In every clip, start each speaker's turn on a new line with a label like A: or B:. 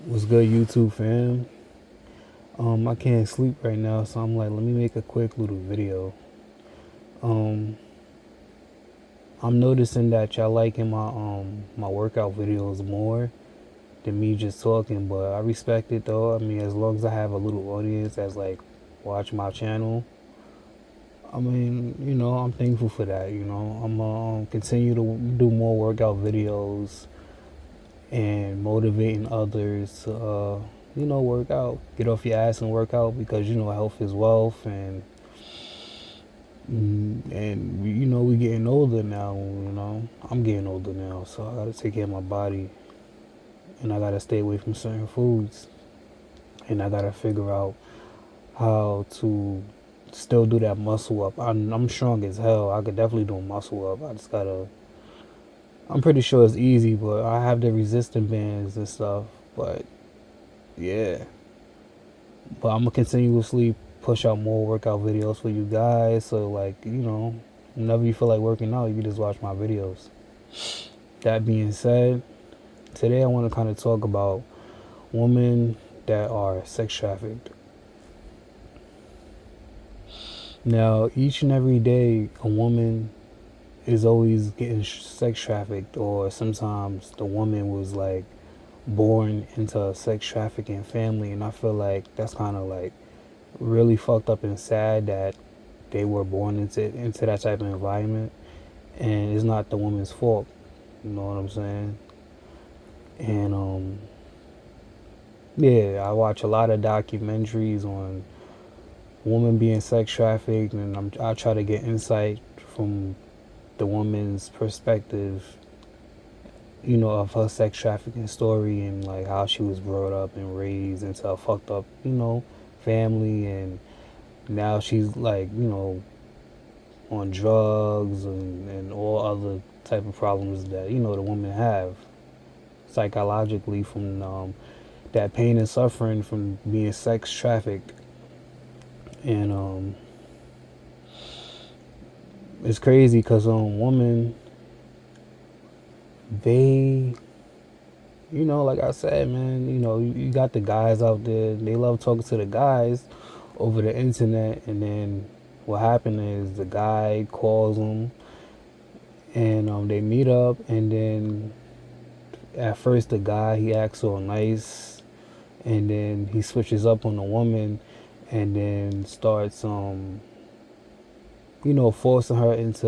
A: What's good, YouTube fam? I can't sleep right now, so I'm like, let me make a quick little video. Um, I'm noticing that y'all liking my workout videos more than me just talking, but I respect it though. I mean, as long as I have a little audience that's like watch my channel, I mean, I'm thankful for that. I'm continue to do more workout videos and motivating others to work out, get off your ass and work out because health is wealth, and we getting older now. I'm getting older now, so I gotta take care of my body, and I gotta stay away from certain foods, and I gotta figure out how to still do that muscle up. I'm strong as hell. I could definitely do a muscle up. I just gotta. I'm pretty sure it's easy, but I have the resistant bands and stuff. But yeah, but I'm gonna continuously push out more workout videos for you guys. So like, whenever you feel like working out, you can just watch my videos. That being said, today I want to kind of talk about women that are sex trafficked. Now, each and every day, a woman is always getting sex trafficked, or sometimes the woman was like born into a sex trafficking family, and I feel like that's kind of like really fucked up and sad that they were born into that type of environment, and it's not the woman's fault. You know what I'm saying? And yeah, I watch a lot of documentaries on women being sex trafficked, and I try to get insight from the woman's perspective, of her sex trafficking story and like how she was brought up and raised into a fucked up, family, and now she's like, on drugs and all other type of problems that the women have psychologically from that pain and suffering from being sex trafficked. And it's crazy because women, they, like I said, man, you got the guys out there, they love talking to the guys over the internet, and then what happened is the guy calls them, and they meet up, and then at first the guy, he acts all nice, and then he switches up on the woman, and then starts forcing her into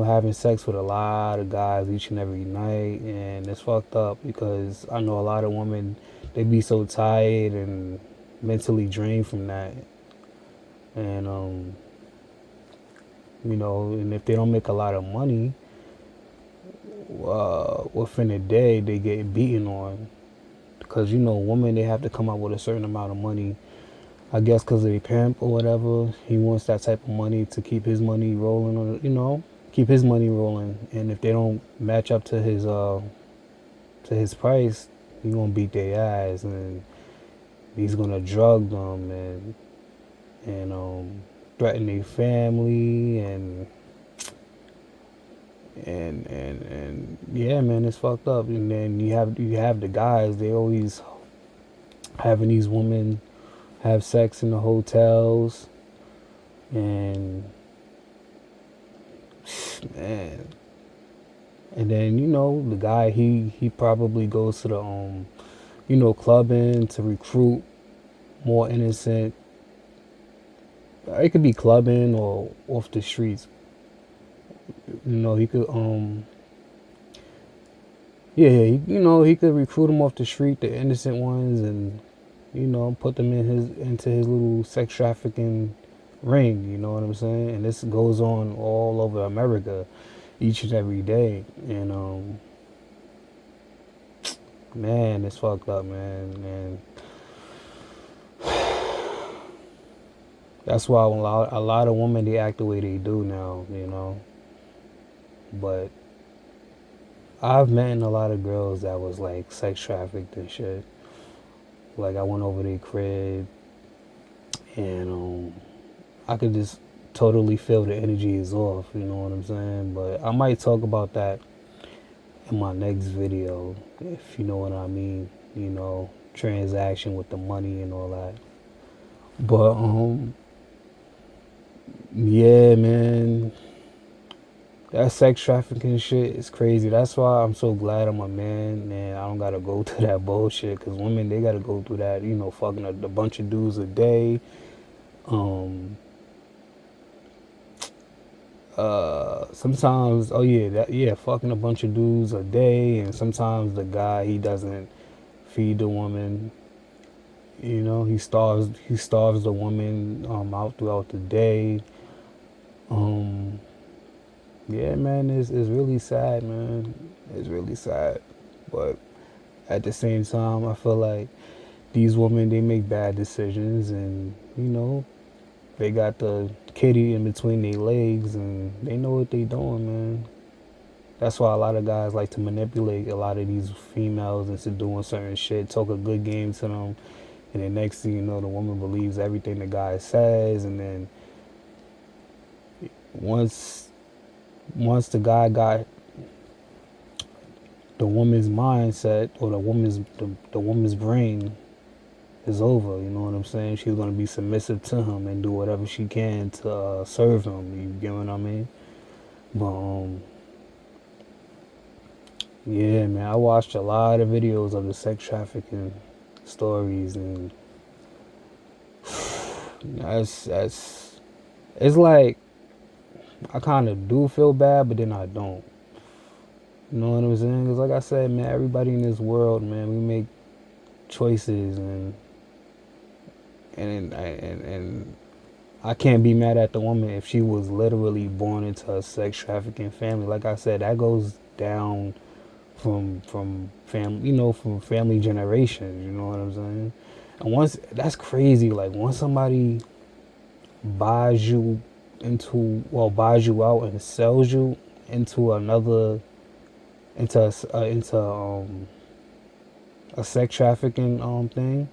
A: having sex with a lot of guys each and every night. And it's fucked up because I know a lot of women, they be so tired and mentally drained from that. And and if they don't make a lot of money, within a day they get beaten on, because women, they have to come up with a certain amount of money, I guess, because of a pimp or whatever. He wants that type of money to keep his money rolling, or keep his money rolling. And if they don't match up to his price, he gonna beat their ass, and he's gonna drug them, and threaten their family, and yeah, man, it's fucked up. And then you have the guys, they always having these women have sex in the hotels, and man, and then the guy, he probably goes to the clubbing to recruit more innocent. It could be clubbing or off the streets. He could yeah, he could recruit them off the street, the innocent ones, and put them into his little sex trafficking ring. You know what I'm saying? And this goes on all over America each and every day. And man, it's fucked up, man. And that's why a lot of women, they act the way they do now. But I've met a lot of girls that was like sex trafficked and shit. Like, I went over their crib, and I could just totally feel the energy is off. You know what I'm saying? But I might talk about that in my next video, if you know what I mean. You know, transaction with the money and all that. But yeah, man, that sex trafficking shit is crazy. That's why I'm so glad I'm a man and I don't gotta go through that bullshit. Cause women, they gotta go through that. You know, fucking a bunch of dudes a day. Um, Sometimes, oh yeah, fucking a bunch of dudes a day, and sometimes the guy, he doesn't feed the woman. You know, he starves the woman out throughout the day. Um, yeah, man, it's really sad, man. It's really sad, but at the same time, I feel like these women, they make bad decisions, and you know, they got the kitty in between their legs, and they know what they doing, man. That's why a lot of guys like to manipulate a lot of these females into doing certain shit, talk a good game to them, and then next thing you know, the woman believes everything the guy says, and then once once the guy got the woman's mindset or the woman's brain is over. You know what I'm saying? She's gonna be submissive to him and do whatever she can to serve him. You get what I mean? But yeah, man, I watched a lot of videos of the sex trafficking stories, and that's it's like I kind of do feel bad, but then I don't. You know what I'm saying? Because like I said, man, everybody in this world, man, we make choices, and I can't be mad at the woman if she was literally born into a sex trafficking family. Like I said, that goes down from family, you know, from family generations. You know what I'm saying? And once that's crazy. Like once somebody buys you buys you out and sells you into another into a sex trafficking thing,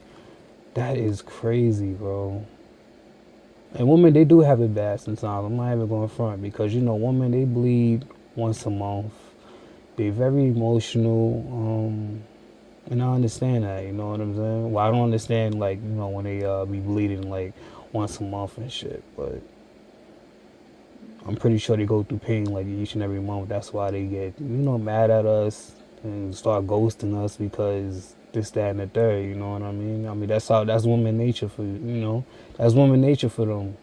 A: that is crazy, bro. And women, they do have it bad sometimes. I'm not even going front because you know, women, they bleed once a month. They very emotional, and I understand that. You know what I'm saying? Well, I don't understand like you know when they be bleeding like once a month and shit, but I'm pretty sure they go through pain like each and every month. That's why they get you know mad at us and start ghosting us because this, that, and the third. You know what I mean? I mean that's woman nature for you know. That's woman nature for them.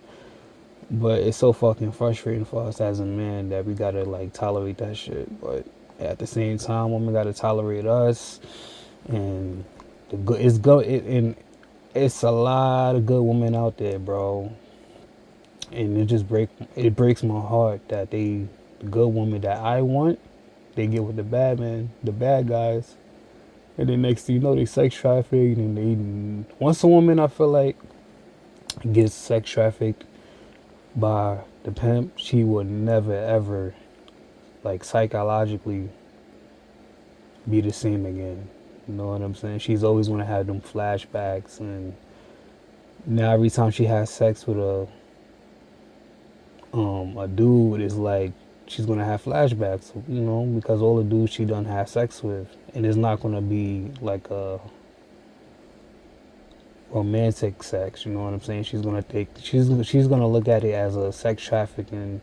A: But it's so fucking frustrating for us as a man that we gotta like tolerate that shit. But at the same time, women gotta tolerate us, and the good it's good and it's a lot of good women out there, bro. And it breaks my heart that the good woman that I want, they get with the bad man, the bad guys, and then next thing you know, they sex trafficked, and they once a woman I feel like gets sex trafficked by the pimp, she would never ever like psychologically be the same again. You know what I'm saying? She's always gonna have them flashbacks, and now every time she has sex with a dude, it's like she's gonna have flashbacks. You know, because all the dudes she done have sex with, and it's not gonna be like a romantic sex. You know what I'm saying? She's gonna look at it as a sex trafficking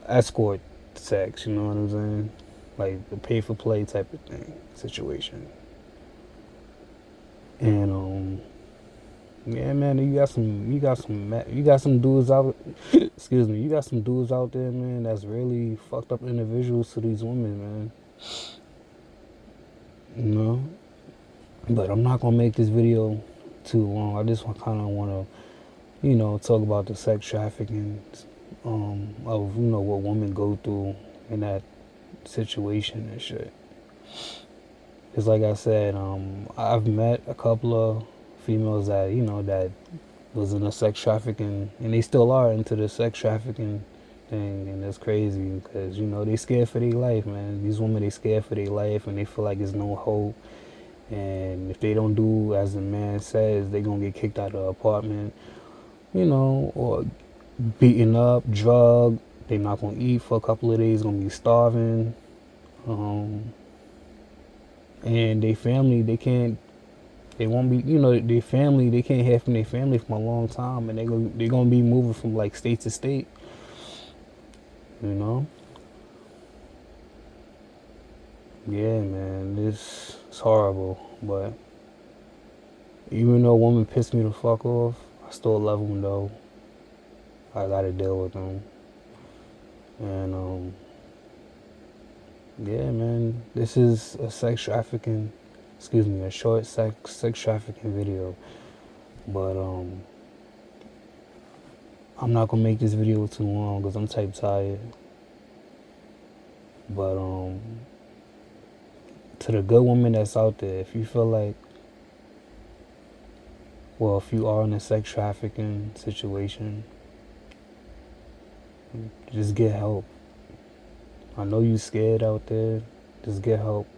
A: escort sex. You know what I'm saying? Like the pay for play type of thing situation. And yeah, man, you got some dudes out. Excuse me, you got some dudes out there, man. That's really fucked up individuals to these women, man. You know, but I'm not gonna make this video too long. I just kind of want to, you know, talk about the sex trafficking of you know what women go through in that situation and shit. Cause like I said, I've met a couple of females that you know that was in a sex trafficking, and they still are into the sex trafficking thing, and it's crazy because you know they scared for their life, man. These women they scared for their life, and they feel like there's no hope, and if they don't do as the man says, they gonna get kicked out of the apartment, you know, or beaten up, drugged. They're not gonna eat for a couple of days, gonna be starving. Um, and they family, they won't be, their family, they can't hear from their family for a long time, and they're gonna be moving from like state to state, you know. Yeah, man, this is horrible. But even though women piss me the fuck off, I still love them though. I gotta deal with them, and yeah, man, this is a sex trafficking, excuse me, a short sex trafficking video. But I'm not gonna make this video too long because I'm type tired. But to the good woman that's out there, if you feel like, well, if you are in a sex trafficking situation, just get help. I know you scared out there. Just get help.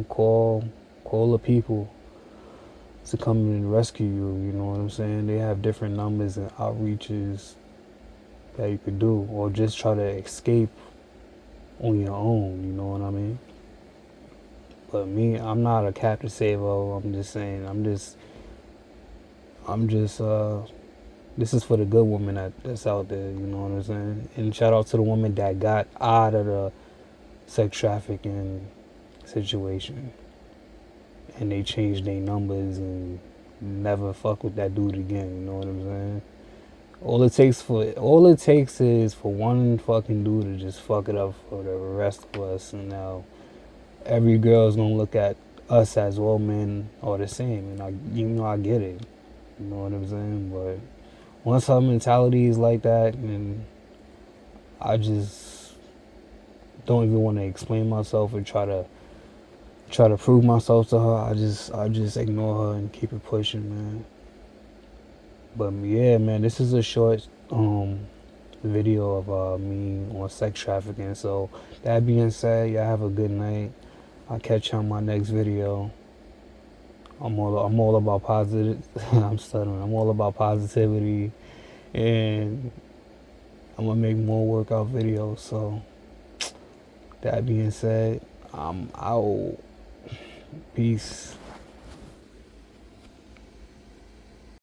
A: Call the people to come and rescue you. You know what I'm saying? They have different numbers and outreaches that you could do, or just try to escape on your own. You know what I mean? But me, I'm not a captive saver. I'm just saying. I'm just. This is for the good woman that's out there. You know what I'm saying? And shout out to the woman that got out of the sex trafficking situation, and they changed their numbers and never fuck with that dude again. You know what I'm saying? All it takes is for one fucking dude to just fuck it up for the rest of us, and now every girl's gonna look at us as all men are the same. And I get it. You know what I'm saying? But once her mentality is like that, and I just don't even want to explain myself or try to prove myself to her. I just ignore her and keep it pushing, man. But yeah, man, this is a short video of me on sex trafficking. So that being said, y'all have a good night. I'll catch you on my next video. I'm all about positive. I'm stuttering. I'm all about positivity, and I'm gonna make more workout videos. So that being said, I'm out. Peace.